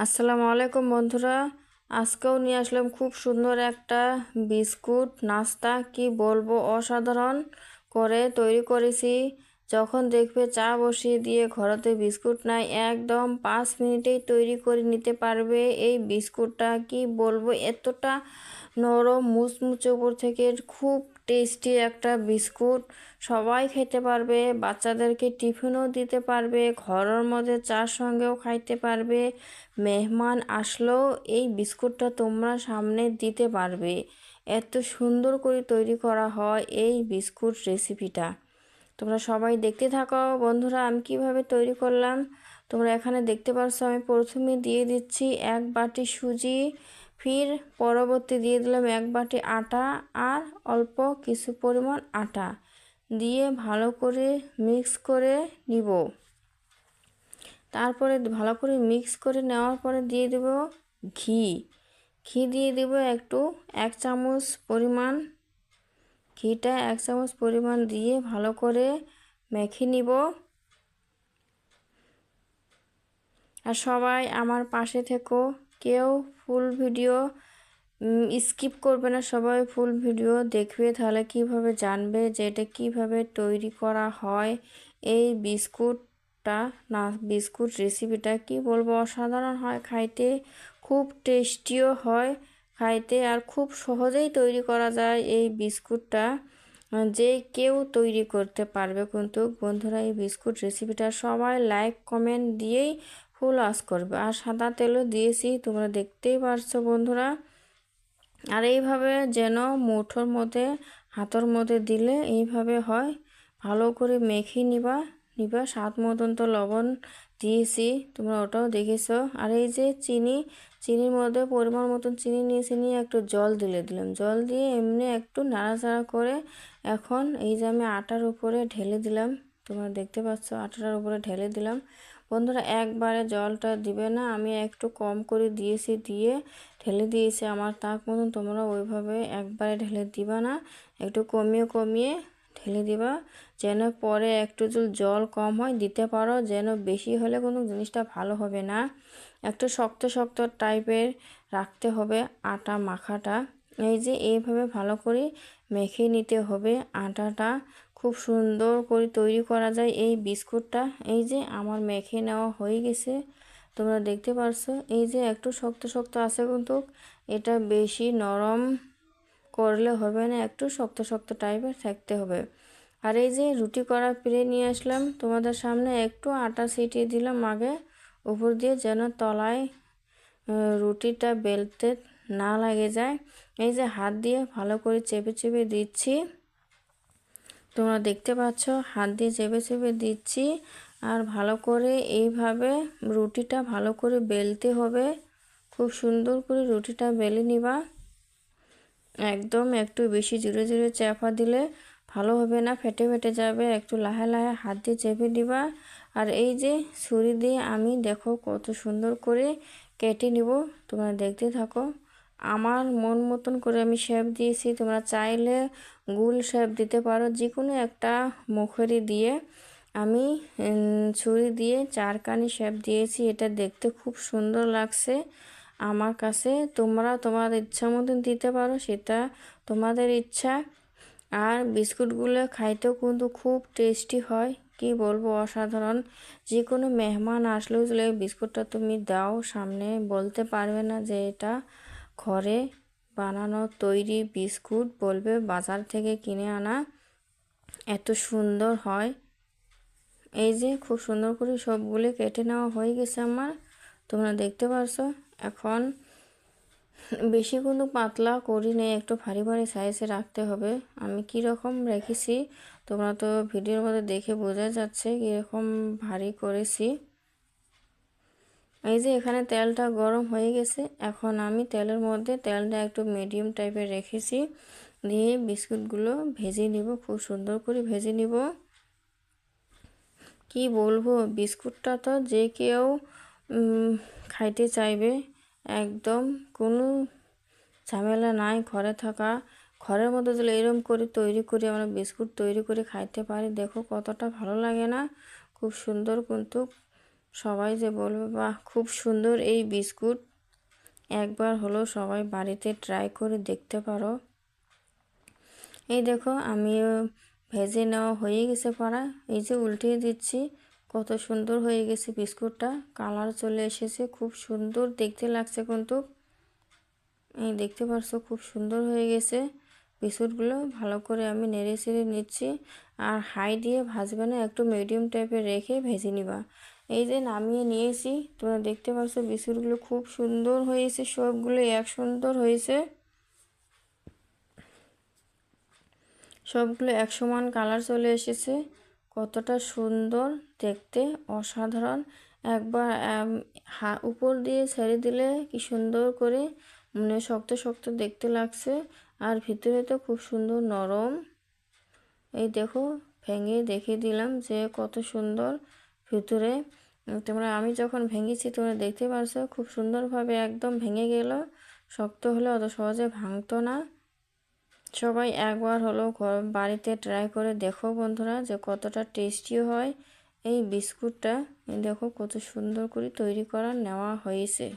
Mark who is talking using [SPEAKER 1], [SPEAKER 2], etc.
[SPEAKER 1] আসসালামু আলাইকুম বন্ধুরা। আজকেও নিয়ে আসলাম খুব সুন্দর একটা বিস্কুট নাস্তা, কি বলবো, অসাধারণ করে তৈরি করেছি। যখন দেখবে চা বসিয়ে দিয়ে ঘরেতে বিস্কুট নাই, একদম 5 মিনিটেই তৈরি করে নিতে পারবে এই বিস্কুটটা। কি বলবো, এতটা নরম মুচমুচে, উপর থেকে খুব টেস্টি একটা বিস্কুট। সবাই খেতে পারবে, বাচ্চাদেরকে টিফিনও দিতে পারবে, ঘরের মধ্যে চার সঙ্গেও খাইতে পারবে। মেহমান আসলেও এই বিস্কুটটা তোমরা সামনে দিতে পারবে। এত সুন্দর করে তৈরি করা হয় এই বিস্কুট রেসিপিটা। তোমরা সবাই দেখতে থাকো বন্ধুরা, আমি কিভাবে তৈরি করলাম। তোমরা এখানে দেখতে পাচ্ছ, আমি প্রথমে দিয়ে দিচ্ছি 1 বাটি সুজি, ফির পরবর্তী দিয়ে দিলাম 1 বাটি আটা, আর অল্প কিছু পরিমাণ আটা দিয়ে ভালো করে মিক্স করে নিব। তারপরে ভালো করে মিক্স করে নেওয়ার পরে দিয়ে দেব ঘি। ঘি দিয়ে দেব একটু, 1 চামচ পরিমাণ। ঘিটা 1 চামচ পরিমাণ দিয়ে ভালো করে মেখে নিব। আর সবাই আমার পাশে থেকো, কেউ ফুল ভিডিও স্কিপ করবে না, সবাই ফুল ভিডিও দেখবে, তাহলে কিভাবে জানবে যে এটা কিভাবে তৈরি করা হয়। এই বিস্কুটটা না, বিস্কুট রেসিপিটা কি বলবো, অসাধারণ হয় খাইতে, খুব টেস্টিও হয় খাইতে, আর খুব সহজেই তৈরি করা যায় এই বিস্কুটটা। যে কেউ তৈরি করতে পারবে কিন্তু বন্ধুরা। এই বিস্কুট রেসিপিটা সবাই লাইক কমেন্ট দিয়েই ফুল আস করবে। আর সাদা তেলও দিয়েছি, তোমরা দেখতেই পারছো বন্ধুরা। আর এইভাবে যেন মুঠোর মধ্যে, হাতের মধ্যে দিলে এইভাবে হয়। ভালো করে মেখে নিবা। স্বাদ মতন তো লবণ দিয়েছি, তোমরা ওটাও দেখেছো। আর এই যে চিনির মধ্যে পরিমাণ মতন চিনি নিয়েছি, নিয়ে একটু জল দিলাম। জল দিয়ে এমনি একটু নাড়াচাড়া করে এখন এই যে আমি আটার উপরে ঢেলে দিলাম। তোমরা দেখতে পাচ্ছ, আটার উপরে ঢেলে দিলাম। বন্ধুরা একবারে জলটা দিবে না, আমি একটু কম করে দিয়েছি, দিয়ে ঢেলে দিয়েছি আমার তাক মতন। তোমরা ওইভাবে একবারে ঢেলে দিবা না, একটু কমিয়ে কমিয়ে ঢেলে দিবা, যেন পরে একটু যদি জল কম হয় দিতে পারো, যেন বেশি হলে কোনো জিনিসটা ভালো হবে না। একটু শক্ত শক্ত টাইপের রাখতে হবে আটা মাখাটা। এই যে এইভাবে ভালো করে মেখে নিতে হবে আটাটা। খুব সুন্দর করে তৈরি করা যায় এই বিস্কুটটা। এই যে আমার মেখে নেওয়া হয়ে গেছে, তোমরা দেখতে পারছো। এই যে একটু শক্ত শক্ত আছে কিন্তু এটা বেশি নরম করলে হবে না, একটু শক্ত শক্ত টাইপের থাকতে হবে। আর এই যে রুটি করা পিড়ে নিয়ে আসলাম তোমাদের সামনে, একটু আটা ছিটিয়ে দিলাম আগে উপর দিয়ে, যেন তলায় রুটিটা বেলতে না লাগে যায়। এই যে হাত দিয়ে ভালো করে চেপে চেপে দিচ্ছি, তোমরা দেখতে পাচ্ছ, হাত দিয়ে চেপে চেপে দিচ্ছি। আর ভালো করে এইভাবে রুটিটা ভালো করে বেলতে হবে। খুব সুন্দর করে রুটিটা বেলে নিবা। একদম একটু বেশি জোরে জোরে চাপা দিলে ভালো হবে না, ফেটে ফেটে যাবে। একটু লাহে লাহে হাত দিয়ে চেপে দিবা। আর এই যে ছুরি দিয়ে আমি দেখো কত সুন্দর করে কেটে নিব, তোমরা দেখতে থাকো। আমার মন মতন করে আমি শেপ দিয়েছি, তোমরা চাইলে গোল শেপ দিতে পারো। যে কোনো একটা মুখেরি দিয়ে আমি ছুরি দিয়ে চারকানি শেপ দিয়েছি, এটা দেখতে খুব সুন্দর লাগছে আমার কাছে। তোমরা তোমাদের ইচ্ছা মতন দিতে পারো, সেটা তোমাদের ইচ্ছা। আর বিস্কুটগুলো খাইতেও কিন্তু খুব টেস্টি হয়, কি বলবো, অসাধারণ। যে কোনো মেহমান আসলেও যদি বিস্কুটটা তুমি দাও সামনে, বলতে পারবে না যে এটা ঘরে বানানো তৈরি বিস্কুট, বলবে বাজার থেকে কিনে আনা। এত সুন্দর হয়। এই যে খুব সুন্দর করে সবগুলো কেটে নেওয়া হয়ে গেছে আমার, তোমরা দেখতে পারছো। এখন বেশি কোনো পাতলা করি নেই, একটু ভারী ভারী সাইজে রাখতে হবে। আমি কি রকম রেখেছি তোমরা তো ভিডিওর মধ্যে দেখে বোঝা যাচ্ছে কীরকম ভারী করেছি। এই যে এখানে তেলটা গরম হয়ে গেছে, এখন আমি তেলের মধ্যে তেলটা একটু মিডিয়াম টাইপের রেখেছি, দিয়ে বিস্কুটগুলো ভেজে নিব, খুব সুন্দর করে ভেজে নিব। কি বলবো, বিস্কুটটা তো যে কেউ খাইতে চাইবে, একদম কোনো ঝামেলা নাই। ঘরের মধ্যে যদি এরকম করে তৈরি করে আমরা বিস্কুট তৈরি করে খাইতে পারি, দেখো কতটা ভালো লাগে না। খুব সুন্দর কিন্তু সবাই যে বলবে বাহ খুব সুন্দর এই বিস্কুট, একবার হলো সবাই বাড়িতে ট্রাই করে দেখতে পারো। এই দেখো আমিও ভেজে নেওয়া হয়ে গেছে পাড়া, এই যে উল্টিয়ে দিচ্ছি, কত সুন্দর হয়ে গেছে বিস্কুটটা, কালার চলে এসেছে, খুব সুন্দর দেখতে লাগছে কিন্তু। এই দেখতে পারছো খুব সুন্দর হয়ে গেছে বিস্কুটগুলো। ভালো করে আমি নেড়ে চেড়ে নিচ্ছি, আর হাই দিয়ে ভাজবে না, একটু মিডিয়াম টাইপের রেখে ভেজে নিবা। এই যে নামিয়ে নিয়েছি, তোমরা দেখতে পাচ্ছ বিস্কুটগুলো খুব সুন্দর হয়েছে, সবগুলো এক সুন্দর হয়েছে, সবগুলো এক সমান কালার চলে এসেছে, কতটা সুন্দর দেখতে, অসাধারণ। একবার উপর দিয়ে ছেড়ে দিলে কি সুন্দর করে মানে শক্ত শক্ত দেখতে লাগছে, আর ভিতরে তো খুব সুন্দর নরম। এই দেখো ভেঙে দেখিয়ে দিলাম যে কত সুন্দর ভিতরে। তোমরা আমি যখন ভেঙেছি তোমরা দেখতে পারছো খুব সুন্দরভাবে একদম ভেঙে গেল, শক্ত হলে অত সহজে ভাঙতো না। সবাই একবার হলো বাড়িতে ট্রাই করে দেখো বন্ধুরা, যে কতটা টেস্টি হয় এই বিস্কুটটা। দেখো কত সুন্দর করে তৈরি করা নেওয়া হয়েছে।